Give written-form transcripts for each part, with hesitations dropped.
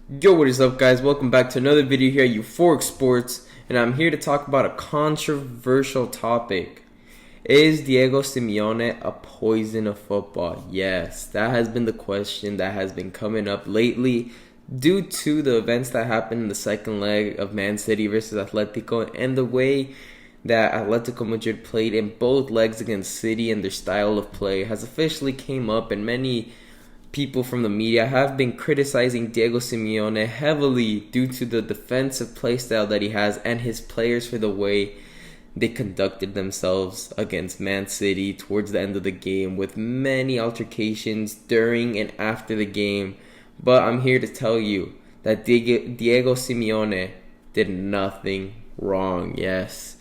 Yo, what is up, guys? Welcome back to another video here at Euphoric Sports, and I'm here to talk about a controversial topic. Is Diego Simeone a poison of football? Yes, that has been the question that has been coming up lately due to the events that happened in the second leg of Man City versus Atletico and the way that Atletico Madrid played in both legs against City, and their style of play has officially came up, and many people from the media have been criticizing Diego Simeone heavily due to the defensive playstyle that he has and his players for the way they conducted themselves against Man City towards the end of the game, with many altercations during and after the game. But I'm here to tell you that Diego Simeone did nothing wrong. Yes,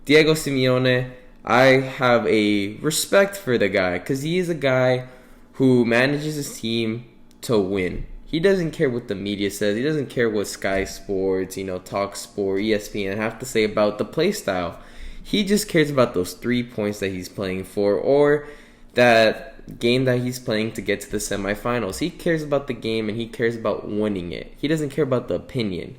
Diego Simeone, I have a respect for the guy because he is a guy who manages his team to win. He doesn't care what the media says. He doesn't care what Sky Sports, Talk Sport, ESPN have to say about the play style. He just cares about those 3 points that he's playing for, or that game that he's playing to get to the semifinals. He cares about the game and he cares about winning it. He doesn't care about the opinion.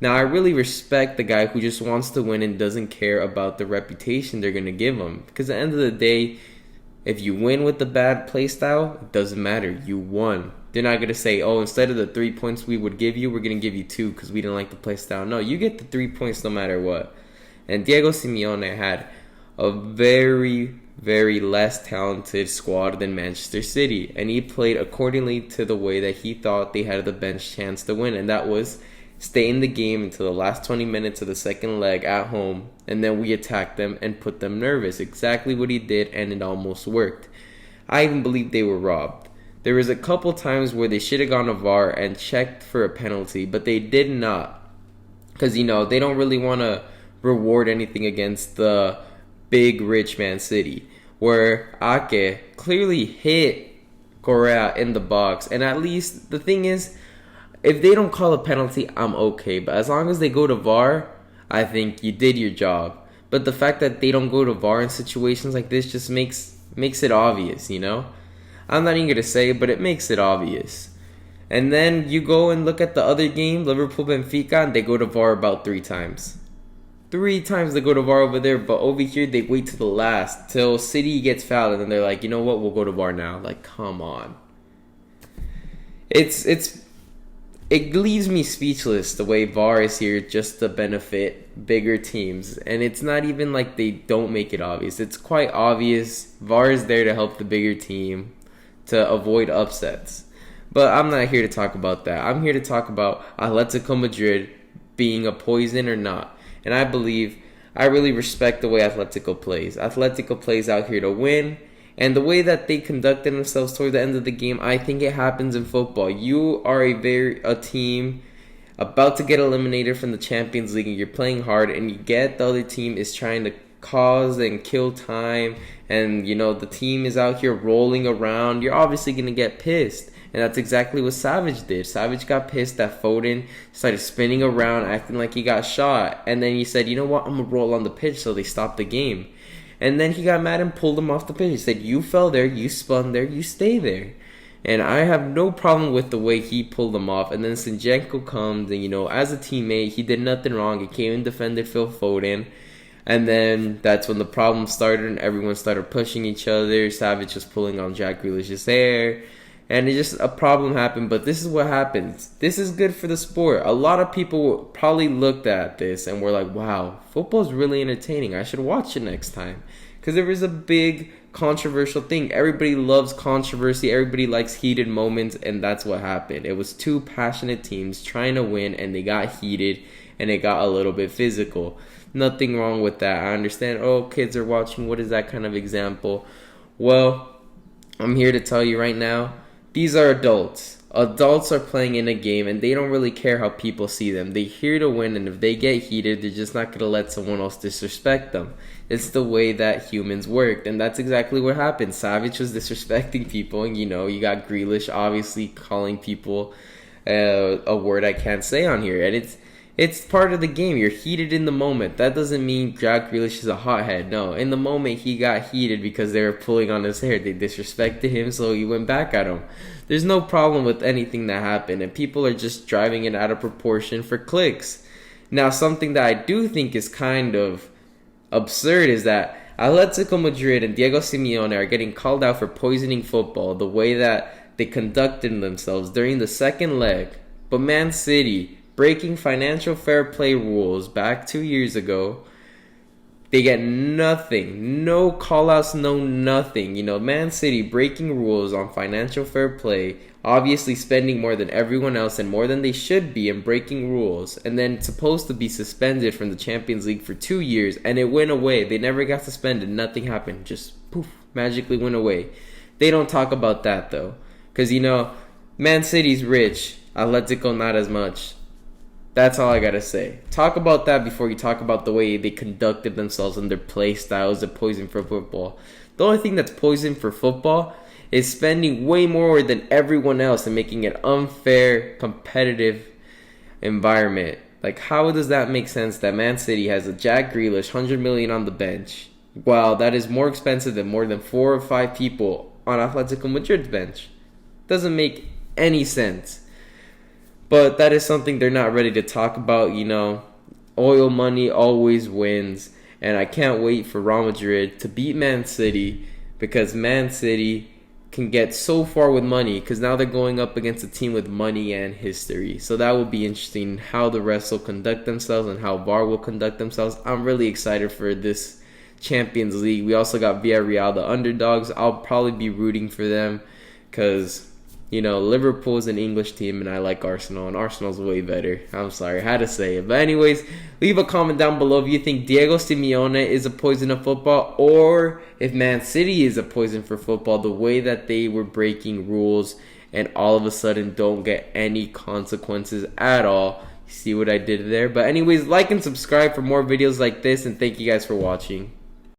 Now, I really respect the guy who just wants to win and doesn't care about the reputation they're going to give him. Because at the end of the day, if you win with the bad play style, it doesn't matter. You won. They're not going to say, oh, instead of the 3 points we would give you, we're going to give you 2 because we didn't like the play style. No, you get the 3 points no matter what. And Diego Simeone had a very, very less talented squad than Manchester City. And he played accordingly to the way that he thought they had the bench chance to win. And that was stay in the game until the last 20 minutes of the second leg at home, and then we attacked them and put them nervous. Exactly what he did, and it almost worked. I even believe they were robbed. There was a couple times where they should have gone to VAR and checked for a penalty, but they did not. Because, they don't really want to reward anything against the big, rich Man City, where Ake clearly hit Correa in the box. And at least, the thing is, if they don't call a penalty, I'm okay. But as long as they go to VAR, I think you did your job. But the fact that they don't go to VAR in situations like this just makes it obvious, I'm not even going to say it, but it makes it obvious. And then you go and look at the other game, Liverpool-Benfica, and they go to VAR about 3 times. 3 times they go to VAR over there, but over here they wait to the last, till City gets fouled, and then they're like, you know what, we'll go to VAR now. Like, come on. It leaves me speechless the way VAR is here just to benefit bigger teams. And it's not even like they don't make it obvious. It's quite obvious. VAR is there to help the bigger team to avoid upsets. But I'm not here to talk about that. I'm here to talk about Atletico Madrid being a poison or not. And I really respect the way Atletico plays. Atletico plays out here to win. And the way that they conducted themselves toward the end of the game, I think it happens in football. You are a team about to get eliminated from the Champions League, and you're playing hard, and you get the other team is trying to cause and kill time, and the team is out here rolling around. You're obviously going to get pissed. And that's exactly what Savage did. Savage got pissed that Foden started spinning around, acting like he got shot. And then he said, you know what, I'm going to roll on the pitch, so they stopped the game. And then he got mad and pulled him off the pitch. He said, you fell there, you spun there, you stay there. And I have no problem with the way he pulled him off. And then Zinchenko comes, and, as a teammate, he did nothing wrong. He came and defended Phil Foden. And then that's when the problem started, and everyone started pushing each other. Savage was pulling on Jack Grealish's hair. And a problem happened, but this is what happens. This is good for the sport. A lot of people probably looked at this and were like, wow, football's really entertaining. I should watch it next time. Because there was a big controversial thing. Everybody loves controversy. Everybody likes heated moments, and that's what happened. It was 2 passionate teams trying to win, and they got heated, and it got a little bit physical. Nothing wrong with that. I understand, kids are watching. What is that kind of example? Well, I'm here to tell you right now, these are adults. Adults are playing in a game, and they don't really care how people see them. They're here to win, and if they get heated, they're just not going to let someone else disrespect them. It's the way that humans work, and that's exactly what happened. Savage was disrespecting people, and you got Grealish obviously calling people a word I can't say on here, and it's part of the game. You're heated in the moment. That doesn't mean Jack Grealish is a hothead. No, in the moment he got heated because they were pulling on his hair. They disrespected him, so he went back at him. There's no problem with anything that happened, and people are just driving it out of proportion for clicks. Now, something that I do think is kind of absurd is that Atletico Madrid and Diego Simeone are getting called out for poisoning football the way that they conducted themselves during the second leg. But Man City, breaking financial fair play rules back 2 years ago, they get nothing. No call-outs, no nothing. Man City breaking rules on financial fair play, obviously spending more than everyone else and more than they should be and breaking rules, and then supposed to be suspended from the Champions League for 2 years, and it went away. They never got suspended. Nothing happened. Just poof, magically went away. They don't talk about that, though. Because, Man City's rich. Atletico not as much. That's all I gotta say. Talk about that before you talk about the way they conducted themselves and their play styles of poison for football. The only thing that's poison for football is spending way more than everyone else and making an unfair, competitive environment. Like, how does that make sense that Man City has a Jack Grealish, $100 million on the bench? Wow, that is more expensive than more than 4 or 5 people on Atletico Madrid's bench. Doesn't make any sense. But that is something they're not ready to talk about, Oil money always wins. And I can't wait for Real Madrid to beat Man City, because Man City can get so far with money, because now they're going up against a team with money and history. So that will be interesting, how the rest will conduct themselves and how VAR will conduct themselves. I'm really excited for this Champions League. We also got Villarreal, the underdogs. I'll probably be rooting for them because Liverpool's an English team, and I like Arsenal, and Arsenal's way better. I'm sorry, I had to say it. But anyways, leave a comment down below if you think Diego Simeone is a poison of football, or if Man City is a poison for football, the way that they were breaking rules and all of a sudden don't get any consequences at all. You see what I did there? But anyways, like and subscribe for more videos like this, and thank you guys for watching.